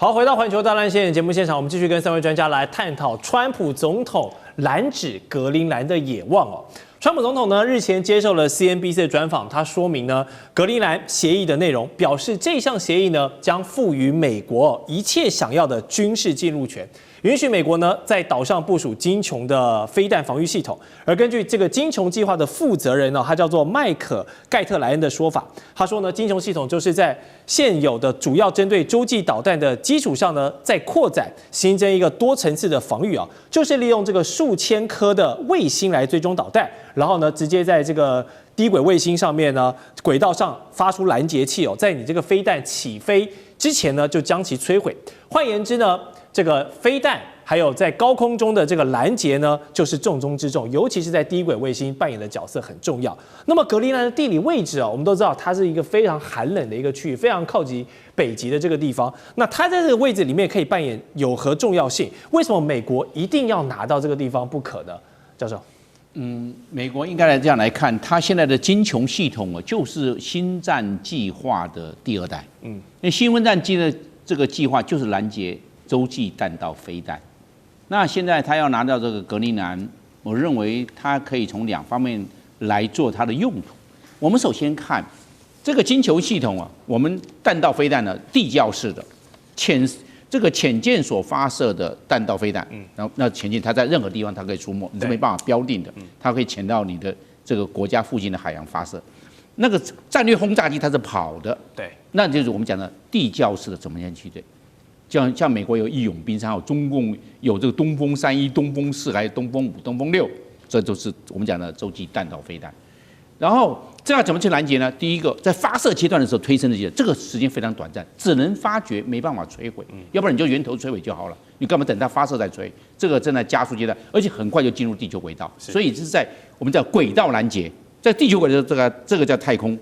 好，回到環球大亂線節目現場，我們繼續跟3位專家來探討川普總統攔止格陵蘭的野望哦。川普總統呢日前接受了 CNBC 的專訪，他說明呢格陵蘭協議的內容，表示這項協議呢將賦予美國一切想要的軍事進入權，允許美國呢在島上部署精瓊的飛彈防禦系統。而根據這個精瓊計劃的負責人呢，他叫做麥可蓋特萊恩的說法，他說呢精瓊系統就是在現有的主要針對洲際導彈的基礎上呢，再擴展新增一個多層次的防禦啊，就是利用這個數千顆的衛星來追蹤導彈，然後呢直接在這個低軌衛星上面呢軌道上發出攔截器哦，在你這個飛彈起飛之前呢就將其摧毀。換言之呢，這個飛彈還有在高空中的這個攔截呢，就是重中之重，尤其是在低軌衛星扮演的角色很重要。那麼格陵蘭的地理位置啊，我們都知道它是一個非常寒冷的一個區域，非常靠近北極的這個地方。那它在這個位置裡面可以扮演有何重要性？為什麼美國一定要拿到這個地方不可呢？教授，美國應該来這樣來看，它現在的精瓊系統就是星戰計劃的第2代。因為星戰機的這個計劃就是攔截洲際彈道飛彈。那現在他要拿到這個格陵蘭，我認為他可以從2方面來做它的用途。我們首先看這個精球系統啊，我們彈道飛彈呢地窖式的潛艦所發射的彈道飛彈，然後那潛艦它在任何地方它可以出沒，你是沒辦法標定的，它可以潛到你的這個國家附近的海洋發射。那個戰略轟炸機它是跑的，对，那就是我們講的地窖式的怎麼樣去對。像美國有義勇兵3號，中共有這個東風31、東風4，還有東風5、東風6，這都是我們講的洲際彈道飛彈。然後這要怎麼去攔截呢？第一個，在發射階段的時候推升的階段，這個時間非常短暫，只能發掘，沒辦法摧毀。要不然你就源頭摧毀就好了，你幹嘛等它發射再摧？這個正在加速階段，而且很快就進入地球軌道，所以這是在我們叫軌道攔截，在地球軌道這個叫太空。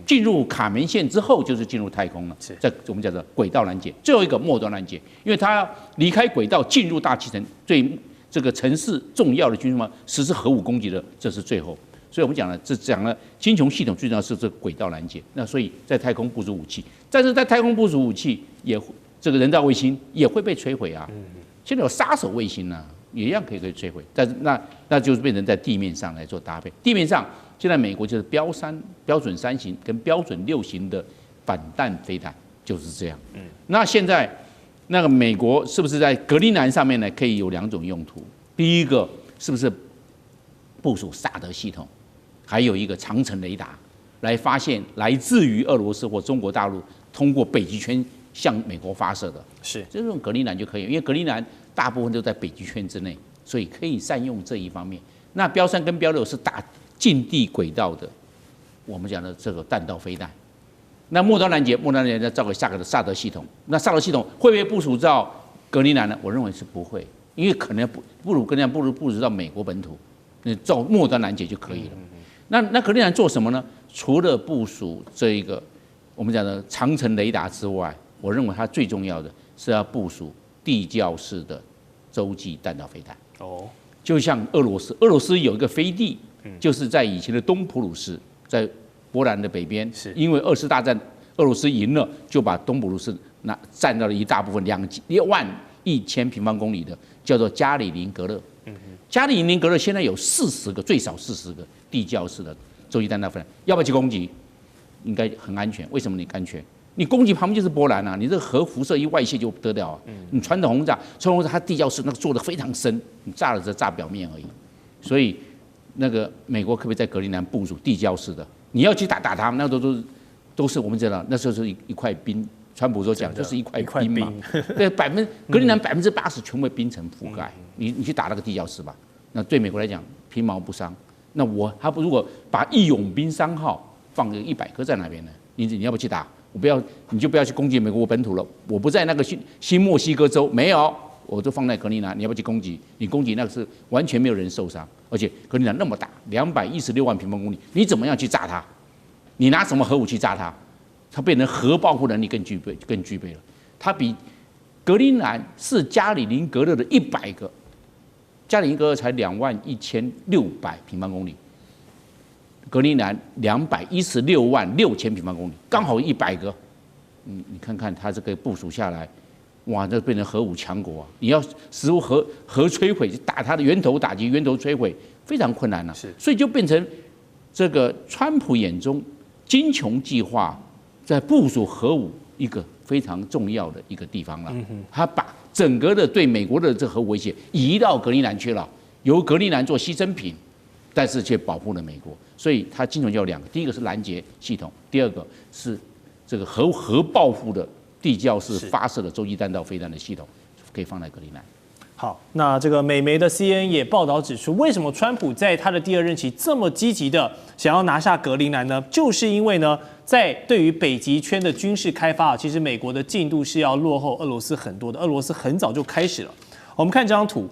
進入卡門線之後，就是進入太空了。在我們講的軌道攔截，最後一個末端攔截，因為它要離開軌道進入大氣層，對這個城市重要的軍事實施核武攻擊的，這是最後。所以我們講了，這講了精瓊系統最重要是這個軌道攔截。那所以在太空部署武器，但是在太空部署武器也這個人造衛星也會被摧毀啊。現在有殺手衛星啊，也一樣可以摧毀，但是那就是變成在地面上來做搭配，地面上。現在美國就是標準3型跟標準6型的反彈飛彈就是這樣。那現在那個美國是不是在格陵蘭上面呢？可以有2種用途。第一個是不是部署薩德系統，還有一個長程雷達，來發現來自於俄羅斯或中國大陸通過北極圈向美國發射的。是這種格陵蘭就可以，因為格陵蘭大部分都在北極圈之內，所以可以善用這一方面。那標3跟標6是打近地軌道的，我們講的這個彈道飛彈。那末端攔截再造給下個的薩德系統。那薩德系統會不會部署到格陵蘭呢？我認為是不會，因為可能不如格陵蘭部署到美國本土，那造末端攔截就可以了。那格陵蘭做什麼呢？除了部署這一個我們講的長程雷達之外，我認為它最重要的是要部署地窖式的洲際彈道飛彈。哦。就像俄羅斯有一個飞地，就是在以前的東普魯士，在波蘭的北邊。因為2次大戰俄羅斯贏了，就把東普魯士占到了一大部分2.1万平方公里的，叫做加里寧格勒。加里寧格勒現在有40個，最少40個地窖式的洲際彈道飛彈，要不要去攻擊？應該很安全。為什麼你安全？你攻擊旁邊就是波蘭啊，你這個核輻射一外泄就不得了啊。你傳統轟炸，它地窖式那個做得非常深，你炸了只炸表面而已。所以那個美國可不可以在格陵蘭部署地窖式的？你要去打它，那都是我們知道，那时候是一塊冰。川普所講就是一塊冰嘛，對，格陵蘭80%全被冰層覆蓋。你去打那個地窖式吧，那對美國來講皮毛不傷。那他如果把義勇兵3號放個100顆在那邊呢？你要不去打？你就不要去攻擊美國本土了。我不在那個新墨西哥州，沒有，我就放在格陵蘭。你要不要去攻擊？你攻擊那個是完全沒有人受傷，而且格陵蘭那麼大，216萬平方公里，你怎麼樣去炸它？你拿什麼核武器炸它？它變成核保護能力更具備了。它比格陵蘭是加里寧格勒的100個，加里寧格勒才21600平方公里。格陵蘭216万6000平方公里，剛好100個。你看看它這個部署下來，哇，這變成核武強國啊！你要使用核摧毀，打它的源頭打擊、源頭摧毀，非常困難了。是，所以就变成這個川普眼中金瓊計劃在部署核武一個非常重要的一個地方了。他把整個的對美國的這核威脅移到格陵蘭去了，由格陵蘭做犧牲品，但是卻保護了美國。所以它金瓊就有兩個，第一個是攔截系統，第二個是這個核報復的地窖式發射的洲際彈道飛彈的系統，可以放在格陵蘭。好，那這個美媒的 CNN 也報道指出，為什麼川普在他的第二任期這麼積極的想要拿下格陵蘭呢？就是因為呢，在對於北極圈的軍事開發，其實美國的進度是要落後俄羅斯很多的。俄羅斯很早就開始了。我們看這張圖，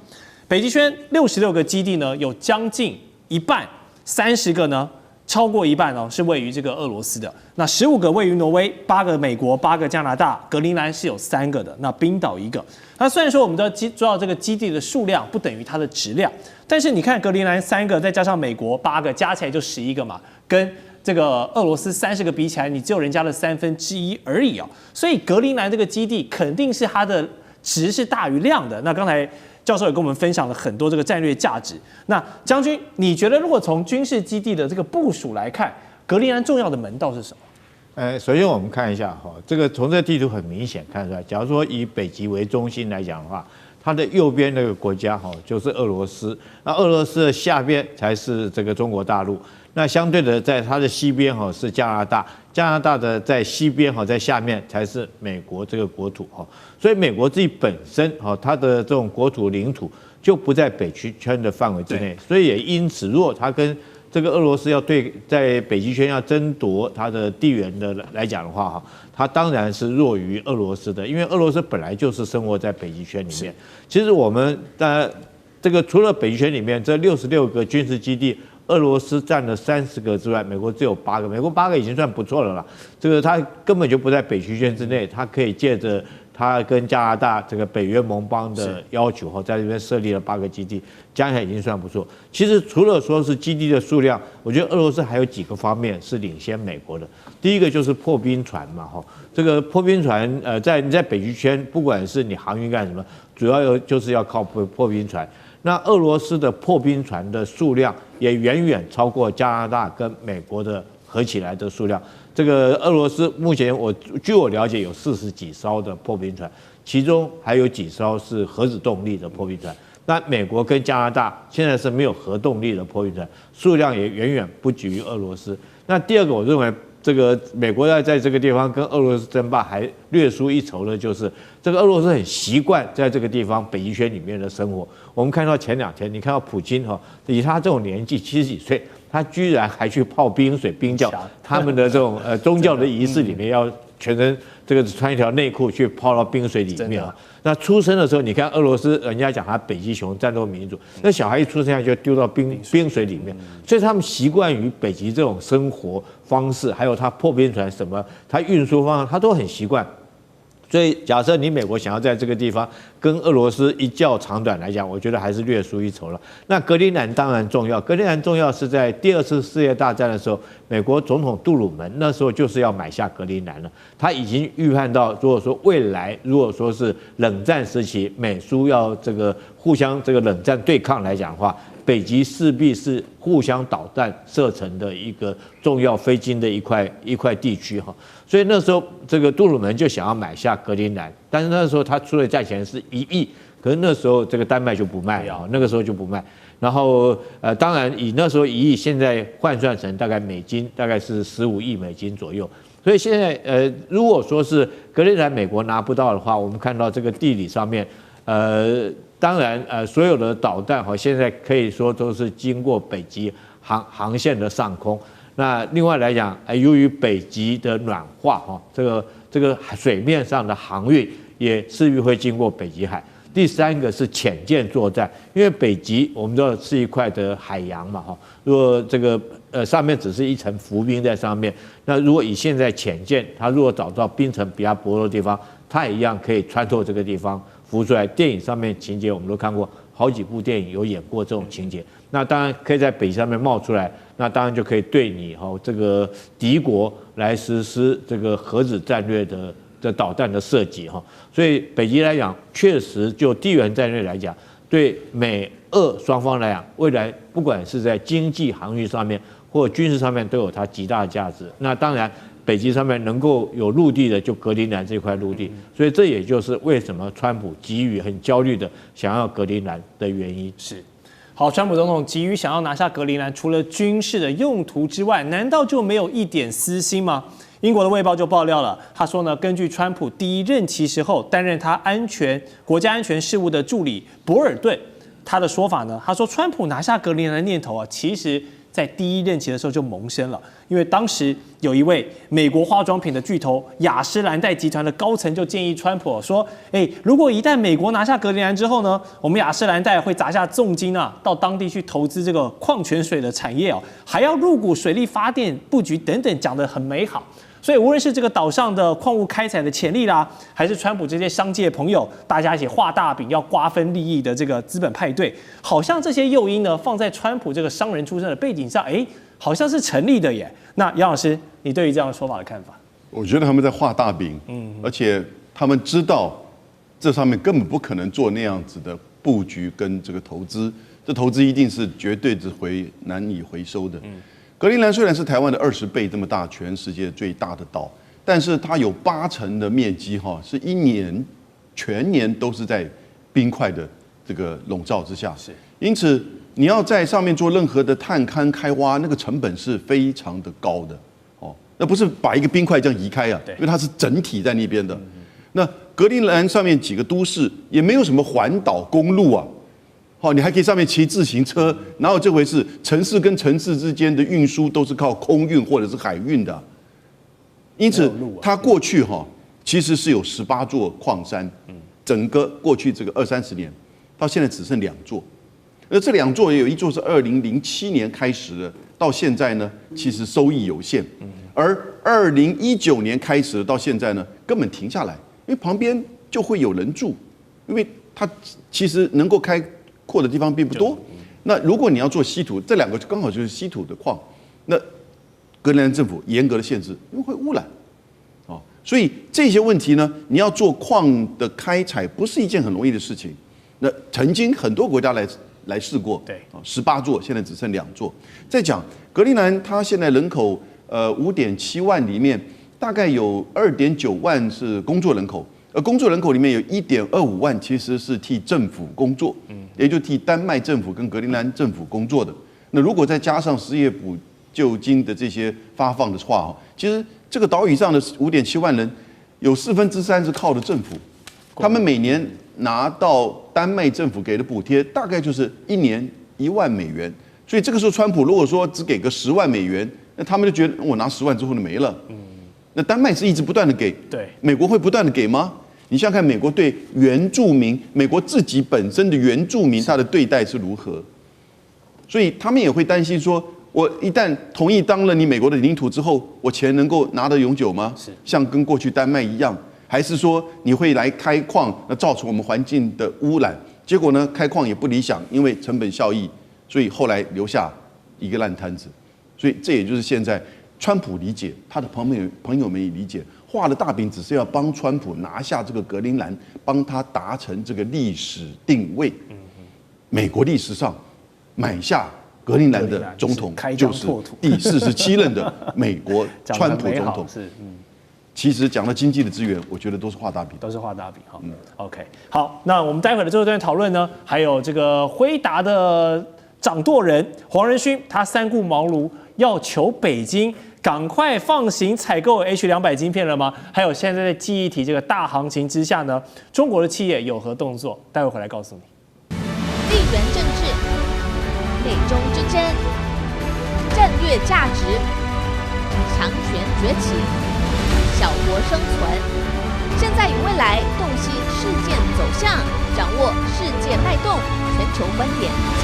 北極圈66個基地呢，有將近一半30個呢。超過一半哦，是位於這個俄羅斯的。那15個位於挪威，8個美國，8個加拿大，格陵蘭是有3個的。那冰島1個。那雖然說我們都知道這個基地的數量不等於它的質量，但是你看格陵蘭3個，再加上美國8個，加起來就11個嘛，跟這個俄羅斯30個比起來，你只有人家的1/3而已哦。所以格陵蘭這個基地肯定是它的質是大於量的。那剛才教授也跟我們分享了很多這個戰略價值。那將軍，你覺得如果從軍事基地的這個部署來看，格陵蘭重要的門道是什麼？首先我們看一下哈，這個從這地圖很明顯看出來，假如說以北極為中心來講的話，它的右邊那個國家哈就是俄羅斯，那俄羅斯的下邊才是這個中國大陸。那相對的，在它的西邊哈是加拿大，加拿大的在西邊哈在下面才是美國這個國土哈，所以美國自己本身哈它的這種國土領土就不在北極圈的範圍之內，所以也因此，如果它跟這個俄羅斯要在北極圈要爭奪它的地緣的來講的話哈，它當然是弱於俄羅斯的，因為俄羅斯本來就是生活在北極圈裡面。其實我們這個除了北極圈裡面這66個軍事基地，俄羅斯占了30個之外，美國只有8個，美國8個已經算不錯了啦。這個它根本就不在北極圈之內，它可以借着它跟加拿大這個北約盟邦的要求後，在這邊設立了8個基地，加起來已經算不錯。其實除了說是基地的數量，我覺得俄羅斯還有幾個方面是領先美國的。第一個就是破冰船嘛，哈，這個破冰船你在北極圈，不管是你航運幹什麼，主要就是要靠破冰船。那俄羅斯的破冰船的數量也遠遠超過加拿大跟美國的合起來的數量。這個俄羅斯目前據我了解有40幾艘的破冰船，其中還有幾艘是核子動力的破冰船。那美國跟加拿大現在是沒有核動力的破冰船，數量也遠遠不及於俄羅斯。那第二個，我認為這個美國要在這個地方跟俄羅斯爭霸還略輸一籌的，就是這個俄羅斯很習慣在這個地方北極圈裡面的生活。我們看到前2天，你看到普京哈，以他這種年紀70幾歲，他居然還去泡冰水冰窖，他們的這種宗教的儀式裡面要全身這個穿一條內褲去泡到冰水裡面啊。那出生的時候，你看俄羅斯人家講他北極熊戰鬥民族，那小孩一出生下就丟到冰水裡面，所以他們習慣於北極這種生活方式，還有他破冰船什麼，他運輸方式他都很習慣。所以假設你美國想要在這個地方跟俄羅斯一較長短來講，我覺得還是略輸一籌了。那格陵蘭當然重要，格陵蘭重要是在第2次世界大戰的時候，美國總統杜魯門那時候就是要買下格陵蘭了。他已經預判到，如果說未來如果說是冷戰時期美蘇要這個互相這個冷戰對抗來講的話，北極勢必是互相導彈射程的一個重要非經的一塊地區哈，所以那時候這個杜魯門就想要買下格陵蘭，但是那時候他出的價錢是1億，可是那時候這個丹麥就不賣啊，那個時候就不賣。然後當然以那時候1億，現在換算成大概美金大概是15億美金左右。所以現在如果說是格陵蘭美國拿不到的話，我們看到這個地理上面當然，所有的導彈哈，現在可以說都是經過北極航線的上空。那另外來講，由於北極的暖化哈，這個水面上的航運也勢必會經過北極海。第3個是潛艦作戰，因為北極我們知道是一塊的海洋嘛哈，如果這個上面只是一層浮冰在上面，那如果以現在潛艦，它如果找到冰層比較薄弱的地方，它也一樣可以穿透這個地方浮出來。電影上面情節我們都看過，好幾部電影有演過這種情節。那當然可以在北極上面冒出來，那當然就可以對你這個敵國來實施這個核子戰略的的導彈的射擊哈。所以北極來講，確實就地緣戰略來講，對美俄雙方來講，未來不管是在經濟航運上面或軍事上面，都有它極大的價值。那當然。北極上面能夠有陸地的，就格陵蘭這塊陸地，所以這也就是為什麼川普急於很焦慮的想要格陵蘭的原因。是，好，川普總統急於想要拿下格陵蘭，除了軍事的用途之外，難道就沒有一點私心嗎？英國的《衛報》就爆料了，他說呢，根據川普第一任期時候擔任他國家安全事務的助理博爾頓他的說法呢，他說川普拿下格陵蘭的念頭啊，其實在第一任期的時候就萌生了，因為當時有一位美國化妝品的巨頭雅詩蘭黛集团的高層就建議川普說，如果一旦美國拿下格陵蘭之後呢，我們雅詩蘭黛會砸下重金啊，到當地去投資這個礦泉水的產業哦，還要入股水力發電布局等等，講得很美好。所以無論是這個島上的礦物開採的潛力啦，還是川普這些商界朋友，大家一起畫大餅要瓜分利益的這個資本派对，好像這些誘因呢，放在川普這個商人出身的背景上，好像是成立的耶。那楊老師，你對於這樣的說法的看法？我覺得他們在畫大餅，而且他們知道這上面根本不可能做那樣子的布局跟这個投資，這投資一定是絕對難以回收的。格陵蘭雖然是台灣的20倍這麼大，全世界最大的島，但是它有80%的面積是全年都是在冰塊的這個籠罩之下。因此你要在上面做任何的探勘開挖，那個成本是非常的高的。那不是把一個冰塊這樣移開啊，因為它是整體在那邊的。那格陵蘭上面幾個都市也沒有什麼環島公路啊。你還可以上面騎自行車，哪有這回事？城市跟城市之間的運輸都是靠空運或者是海運的，因此它過去其實是有18座礦山，整個過去這個20-30年，到現在只剩2座，而這2座也有一座是2007年開始的，到現在呢其實收益有限，而2019年開始的到現在呢根本停下來，因為旁邊就會有人住，因為它其實能夠開闊的地方並不多。那如果你要做稀土，這2個剛好就是稀土的礦，那格陵蘭政府嚴格的限制，因為會污染，所以這些問題呢，你要做礦的開採不是一件很容易的事情。那曾經很多國家來試過，對，18座，現在只剩2座。再講格陵蘭，它現在人口5.7萬裡面，大概有2.9萬是工作人口。而工作人口裡面有1.25萬其實是替政府工作，也就替丹麥政府跟格陵蘭政府工作的。那如果再加上失業補救金的這些發放的話，其實這個島嶼上的5.7萬人有3/4是靠的政府，他們每年拿到丹麥政府給的補貼大概就是1年1萬美元。所以這個時候川普如果說只給個10萬美元，那他們就覺得我拿10萬之後就沒了。那丹麥是一直不斷的給，對，美國會不斷的給嗎？你想想看，美國對原住民，美國自己本身的原住民，他的對待是如何？所以他們也會擔心說，我一旦同意當了你美國的領土之後，我錢能夠拿得永久嗎？像跟過去丹麥一樣，還是說你會來開礦，那造成我們環境的污染？結果呢，開礦也不理想，因為成本效益，所以後來留下一個爛攤子。所以這也就是現在川普理解，他的朋友們也理解。畫的大餅只是要幫川普拿下這個格陵蘭，幫他達成這個歷史定位。美國歷史上買下格陵蘭的總統就是第47任的美國川普總統。其實講到經濟的資源，我覺得都是畫大餅，都是畫大餅哈。OK， 好，那我們待會的最後一段討論呢，還有這個輝達的掌舵人黃仁勳，他3顧茅廬要求北京趕快放行採購 H200晶片了嗎？還有現在在記憶體這個大行情之下呢，中國的企業有何動作？待會回來告訴你。地緣政治、美中之爭、戰略價值、強權崛起、小國生存，現在與未來洞悉事件走向，掌握世界脈動，全球觀點。